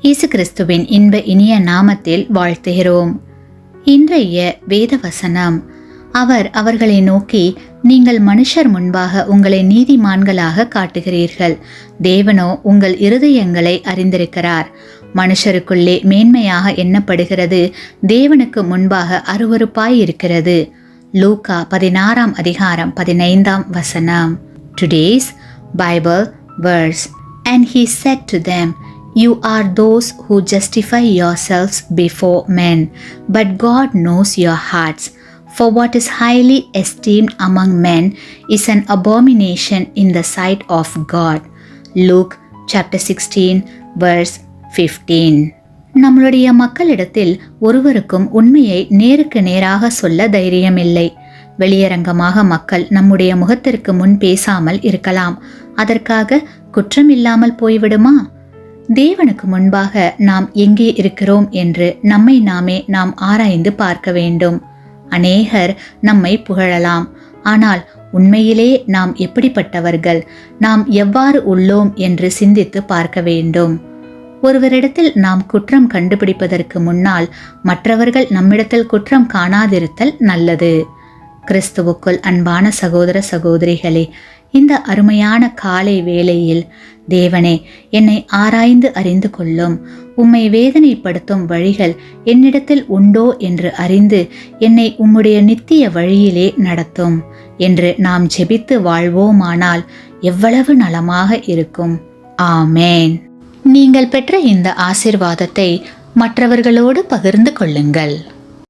இயேசு கிறிஸ்துவின் இன்ப இனிய நாமத்தில் வாழ்த்துகிறோம். இன்றைய வேத வசனம், அவர் அவர்களை நோக்கி, நீங்கள் மனுஷர் முன்பாக உங்களை நீதிமான்களாக காட்டுகிறீர்கள், தேவனோ உங்கள் இருதயங்களை அறிந்திருக்கிறார். மனுஷருக்குள்ளே மேன்மையாக எண்ணப்படுகிறது தேவனுக்கு முன்பாக அருவருப்பாயிருக்கிறது. லூக்கா 16ஆம் அதிகாரம் 15ஆம் வசனம். Today's Bible verse. And he said to them, You are those who justify yourselves before men, but God knows your hearts. For what is highly esteemed among men is an abomination in the sight of God. Luke chapter 16 verse 15. நம்மளுடைய மக்களிடத்தில் ஒருவருக்கும் உண்மையை நேருக்கு நேராக சொல்ல தைரியமில்லை. வெளியரங்கமாக மக்கள் நம்முடைய முகத்திற்கு முன் பேசாமல் இருக்கலாம். அதற்காக குற்றம் இல்லாமல் போய்விடுமா? தேவனுக்கு முன்பாக நாம் எங்கே இருக்கிறோம் என்று நம்மை நாமே நாம் ஆராய்ந்து பார்க்க வேண்டும். அநேகர் நம்மை புகழலாம், ஆனால் உண்மையிலே நாம் எப்படிப்பட்டவர்கள், நாம் எவ்வாறு உள்ளோம் என்று சிந்தித்து பார்க்க வேண்டும். ஒருவரிடத்தில் நாம் குற்றம் கண்டுபிடிப்பதற்கு முன்னால் மற்றவர்கள் நம்மிடத்தில் குற்றம் காணாதிருத்தல் நல்லது. கிறிஸ்துவுக்குள் அன்பான சகோதர சகோதரிகளே, இந்த அருமையான காலை வேளையில், தேவனே, என்னை ஆராய்ந்து அறிந்து கொள்ளும், உம்மை வேதனைப்படுத்தும் வழிகள் என்னிடத்தில் உண்டோ என்று அறிந்து என்னை உம்முடைய நித்திய வழியிலே நடத்தும் என்று நாம் ஜெபித்து வாழ்வோமானால் எவ்வளவு நலமாக இருக்கும். ஆமேன். நீங்கள் பெற்ற இந்த ஆசீர்வாதத்தை மற்றவர்களோடு பகிர்ந்து கொள்ளுங்கள்.